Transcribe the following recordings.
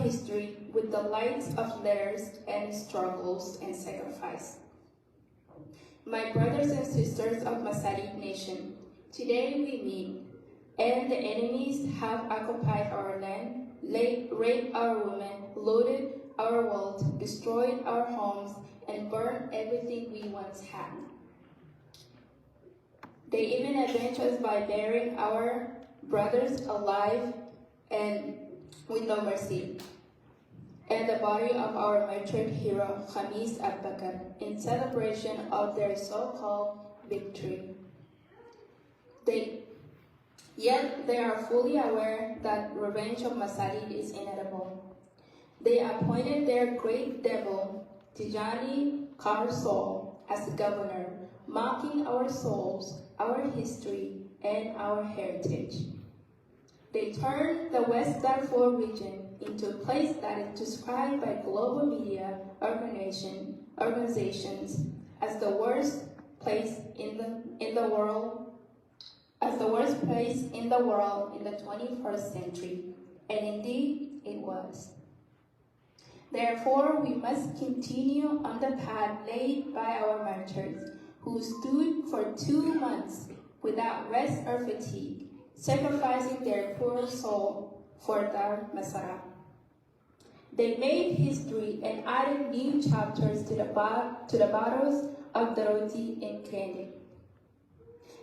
history with the light of letters and struggles and sacrifice. My brothers and sisters of Masalit Nation, today we meet, and the enemies have occupied our land, raped our women, looted our wealth, destroyed our homes, and burned everything we once had. They even avenged us by burying our brothers alive and with no mercy, and the body of our martyred hero, Khamis Abbakar, in celebration of their so-called victory. Yet they are fully aware that revenge of Masalit is inevitable. They appointed their great devil, Tijani Karsol, as governor, mocking our souls, our history, and our heritage. They turned the West Darfur region into a place that is described by global media organizations as the worst place in the world in the 21st century, and indeed it was. Therefore, we must continue on the path laid by our martyrs, who stood for 2 months without rest or fatigue, sacrificing their poor soul for Dar Masara. They made history and added new chapters to the battles of Daroti and Kende.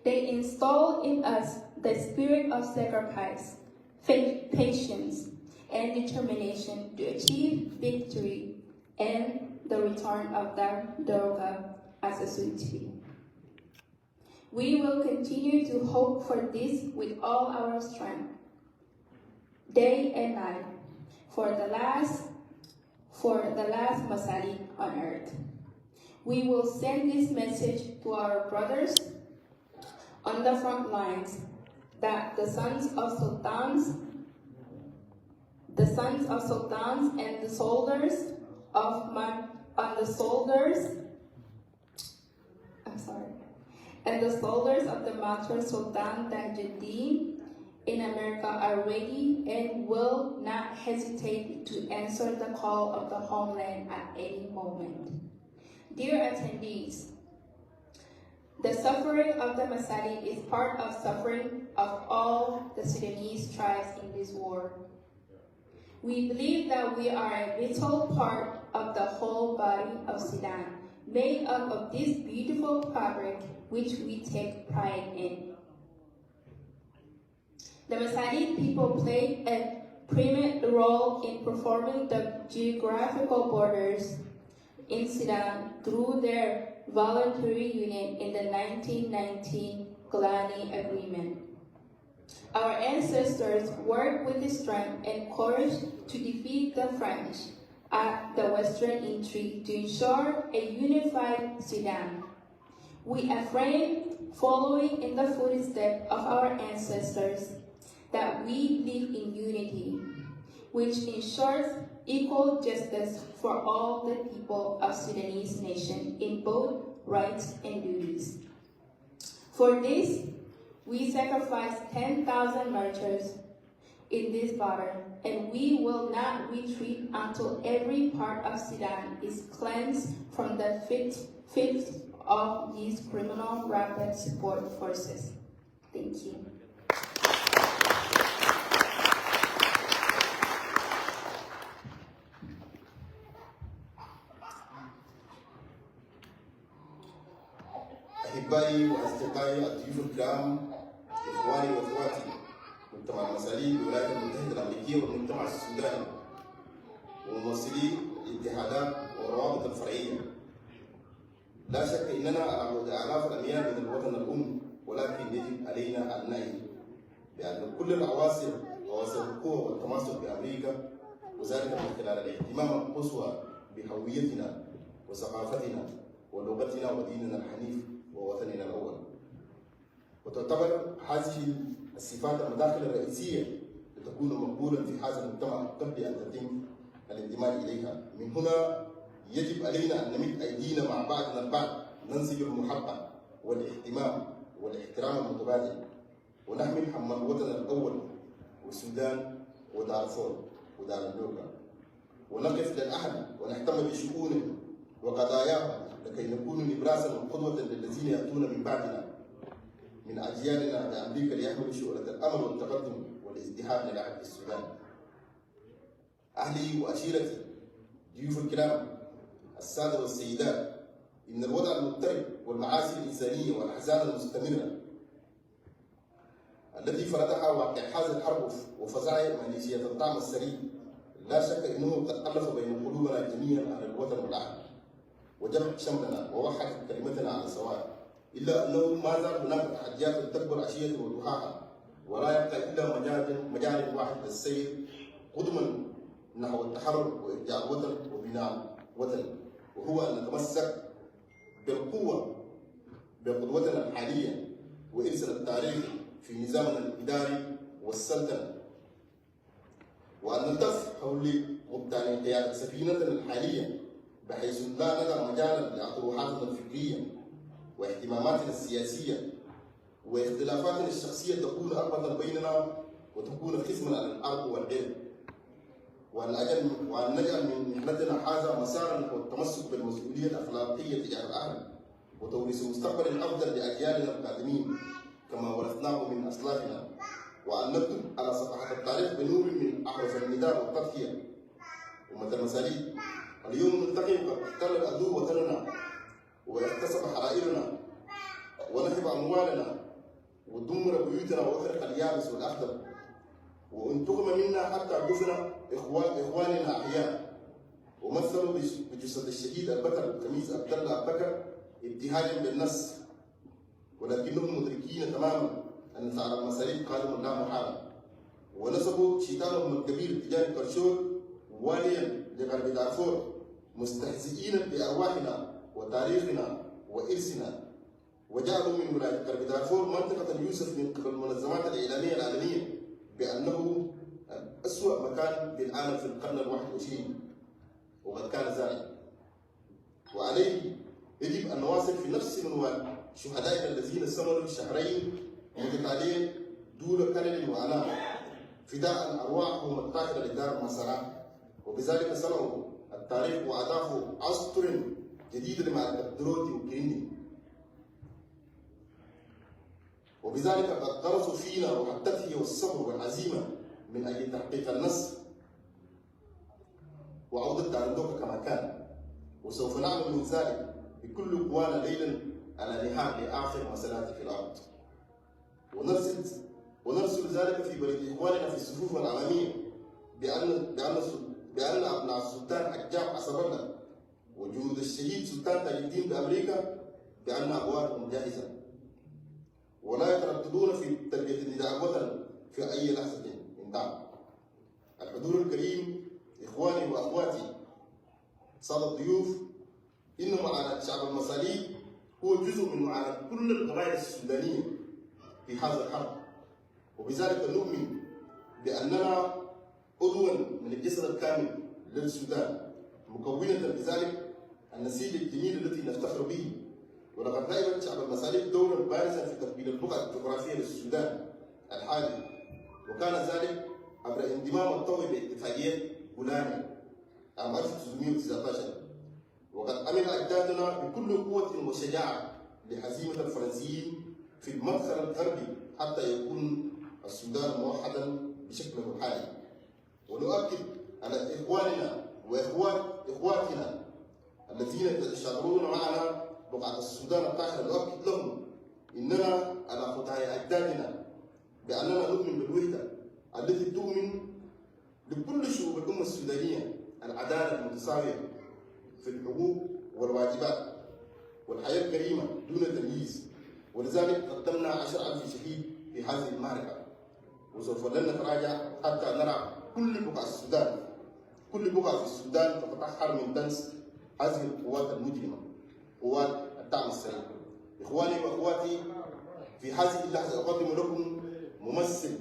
They installed in us the spirit of sacrifice, faith, patience, and determination to achieve victory and the return of Dar Daroga as a city. We will continue to hope for this with all our strength, day and night, for the last Masalit on earth. We will send this message to our brothers on the front lines that the sons of sultans and the soldiers of the martyr Sultan Tajuddin in America are ready and will not hesitate to answer the call of the homeland at any moment. Dear attendees, the suffering of the Masalit is part of suffering of all the Sudanese tribes in this war. We believe that we are a vital part of the whole body of Sudan, made up of this beautiful fabric which we take pride in. The Masalit people played a prominent role in performing the geographical borders in Sudan through their voluntary union in the 1919 Golani Agreement. Our ancestors worked with strength and courage to defeat the French at the Western Intrigue to ensure a unified Sudan. We affirm, following in the footsteps of our ancestors, that we live in unity, which ensures equal justice for all the people of Sudanese nation in both rights and duties. For this, we sacrificed 10,000 martyrs in this battle, and we will not retreat until every part of Sudan is cleansed from the filth of these criminal rapid support forces. Thank you. أحبائي وأصدقائي الضيوف الكرام، إخواني وأخواتي، مجتمع المسالين بالولايات المتحدة الأمريكية والمجتمع السوداني وممثلي الاتحادات والروابط الفرعية. لا شك أننا على آلاف الأميال من الوطن الأم، ولكن يجب علينا أن نعي بأن كل العناصر القوة والتماسك بأمريكا، وذلك من خلال الاهتمام القصوى بهويتنا وثقافتنا ولغتنا وديننا الحنيف ووطننا الأول. وتعتبر هذه الصفات المداخل الرئيسية لتكون مقبولا في هذا المجتمع قبل أن تتم الانضمام إليها. من هنا يجب علينا أن نمد أيدينا مع بعضنا البعض، ننسج المحبة والاهتمام والاحترام المتبادل، ونحمل هم الوطن الأول والسودان ودارفور ودار اللوكا ونقف للأهل ونهتم بشؤونهم وقضاياهم لكي نكون نبراسا وقدوة للذين يأتون من بعدنا من أجيالنا بأمريكا ليحملوا شؤونة الأمل والتقدم والازدهار للعهد السوداني. أهلي وأشيرتي، ضيوف الكرام، السادة والسيدات، إن الوضع المضطرب والمعاصي الإنسانية والأحزان المستمرة التي فرضها واقع هذه الحرب وفزايا ماليزيا الطعم السريع لا شك انه قد الف بين قلوبنا جميعا على الوطن والعهد وجمع شملنا ووحد كلمتنا على سواء، الا انه ما زال هناك تحديات تكبر عشيه وضحاها ولا يبقى الا مجال واحد للسير قدما نحو التحرر وارجاع الوطن وبناء وطن، وهو ان نتمسك بالقوه بقدوتنا الحاليه وارثنا التاريخي في نظامنا الاداري والسلطنه، وان نلتف حول قياده سفينتنا الحاليه بحيث لا ندع مجالا لاطروحاتنا الفكريه واهتماماتنا السياسيه واختلافاتنا الشخصيه تكون اربطا بيننا وتكون خصما على الارض والعلم، وان نجعل من محنتنا هذا مسارا نحو التمسك بالمسؤوليه الاخلاقيه تجاه الاهل وتوريث مستقبل افضل لاجيالنا القادمين كما ورثناه من اسلافنا، وان نكتب على صفحه التاريخ بنور من احرف النداء والتضحيه ومثل المساليب. اليوم نلتقي قد احتل العدو وطننا واغتصب حرائرنا ونهب اموالنا ودمر بيوتنا واخرق اليابس والاخضر وانتقم منا حتى دفن اخواننا احياء ومثلوا بجسد الشهيد البكر كميس عبد الله بكر ابتهاجا بالنص، ولكنهم مدركين تماما ان ثأر المساليب قادم لا محاله، ونسبوا شيطانهم الكبير تجاه كرشور واليا لغرب دارفور مستهزئين بارواحنا وتاريخنا وارثنا، وجعلوا من ولايه غرب دارفور منطقه يوسف من قبل المنظمات الاعلاميه العالميه بانه اسوأ مكان للعالم في القرن ال21 وقد كان ذلك، وعليه يجب ان نواصل في نفس منوال شهدائنا الذين سمروا شهرين متتاليين دون كلل وعناء فداء ارواحهم الطاهره لدار المسارات، وبذلك صنعوا التاريخ واضافوا عصر جديد لمع الدروتي وكيني، وبذلك قد درسوا فينا روح التضحيه والصبر والعزيمه من اجل تحقيق النصر وعوده دارندوكا كما كان، وسوف نعمل من ذلك بكل قوانا ليلا على نهار لاخر مسارات في الارض، ونرسل ذلك في بلد اخواننا في الصفوف الاماميه بان ابناء السلطان حجاب عصبنا وجنود الشهيد سلطان تاج الدين بامريكا بان ابوابهم جاهزه، ولا يترددون في تلبيه النداء الوطني في اي لحظه من دعم. الحضور الكريم اخواني واخواتي سادة الضيوف، ان معاناه شعب المصاليب هو جزء من معاناه كل القبائل السودانيه في هذا الحرب، وبذلك نؤمن باننا عضوا من الجسد الكامل للسودان مكونه بذلك النسيج الجميل الذي نفتخر به، ولقد لعب شعب المصاليب دورا بارزا في تقبيل البقعه الجغرافيه للسودان الحالي، وكان ذلك عبر انضمام الطوي باتفاقيه بولاني عام 1919، وقد عمل اجدادنا بكل قوه وشجاعه لهزيمه الفرنسيين في المدخل الغربي حتى يكون السودان موحدا بشكله الحالي، ونؤكد على اخواننا واخواتنا الذين يتشاورون معنا بقعه السودان الطاهره، نؤكد لهم اننا على خطايا اجدادنا باننا نؤمن بالوحده التي تؤمن لكل شعوب الامه السودانيه العداله المتساويه في الحقوق والواجبات والحياه الكريمه دون تمييز، ولذلك قدمنا 10,000 شهيد في هذه المعركه، وسوف لن نتراجع حتى نرى كل بقعه في السودان تتطهر من دنس هذه القوات المجرمه، قوات الدعم السريع. اخواني واخواتي، في هذه اللحظه اقدم لكم ممثل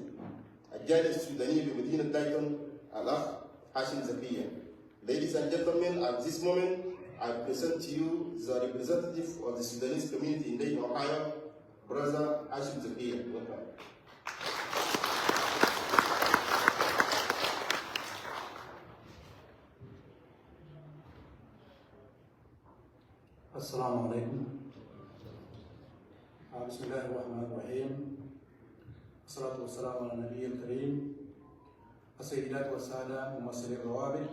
الجاليه السودانيه بمدينه دايتون الاخ هاشم زكريا. Ladies and gentlemen, at this moment, I present to you the representative of the Sudanese community in Dayton, Ohio, Brother Hashim Zakia. Welcome. السلام عليكم. بسم الله الرحمن الرحيم. الصلاة والسلام على النبي الكريم. السيدات والسادة ممثلي الروابط،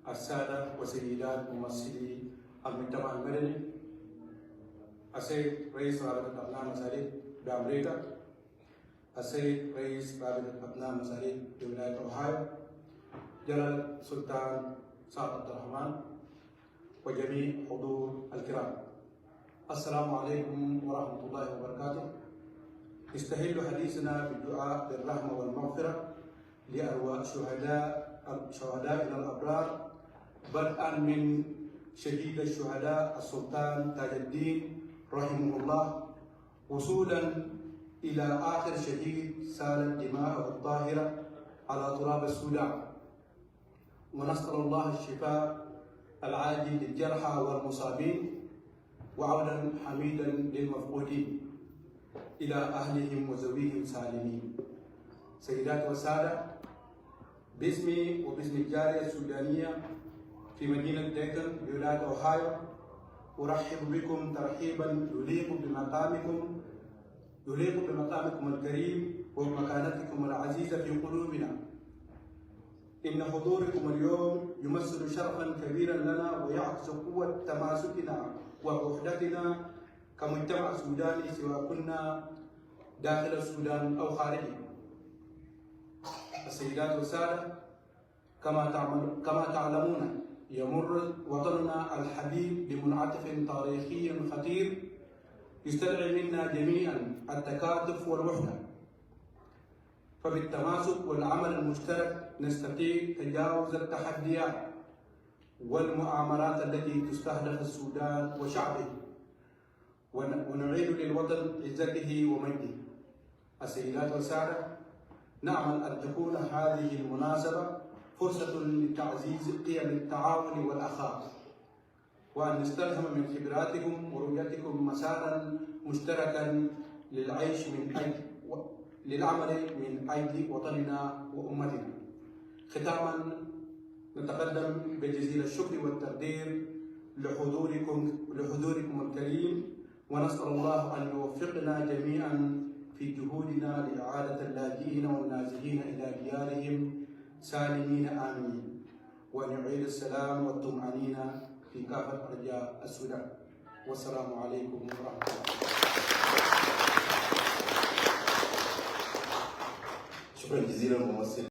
السادة وسيدات ممثلي المجتمع المدني، السيد رئيس رابطة أبناء المساجد بأمريكا، السيد رئيس رابطة أبناء المساجد بولاية أوهايو، جلالة سلطان سعد عبد الرحمن، وجميع حضور الكرام، السلام عليكم ورحمة الله وبركاته. يستهل حديثنا بالدعاء بالرحمة والمغفرة لأرواح شهدائنا الأبرار، بدءا من شهيد الشهداء السلطان تاج الدين رحمه الله، وصولا إلى آخر شهيد سالت دماءه الطاهرة على تراب السودان، ونسأل الله الشفاء العاجل للجرحى والمصابين، وعودا حميدا للمفقودين إلى أهلهم وزويهم سالمين. سيدات وسادة، باسمي وباسم الجالية السودانية في مدينة ديتون بولاية أوهايو، أرحب بكم ترحيبا يليق بمقامكم الكريم ومكانتكم العزيزة في قلوبنا. إن حضوركم اليوم يمثل شرفا كبيرا لنا ويعكس قوة تماسكنا ووحدتنا كمجتمع سوداني، سواء كنا داخل السودان أو خارجه. السيدات والسادة، كما تعلمون يمر وطننا الحبيب بمنعطف تاريخي خطير يستدعي منا جميعا التكاتف والوحدة، فبالتماسك والعمل المشترك نستطيع تجاوز التحديات والمؤامرات التي تستهدف السودان وشعبه، ونعيد للوطن عزته ومجده. السيدات والسادة، نأمل أن تكون هذه المناسبة فرصة لتعزيز قيم التعاون والأخاء، وأن نستلهم من خبراتكم ورؤيتكم مسارا مشتركا للعمل من أجل وطننا وأمتنا. ختاما، نتقدم بجزيل الشكر والتقدير لحضوركم الكريم، ونسأل الله أن يوفقنا جميعا في جهودنا لإعادة اللاجئين والنازحين إلى ديارهم سالمين آمنين، وأن يعيد السلام والطمأنينة في كافة أرجاء السودان. والسلام عليكم ورحمة الله. شكرا جزيلا ممثل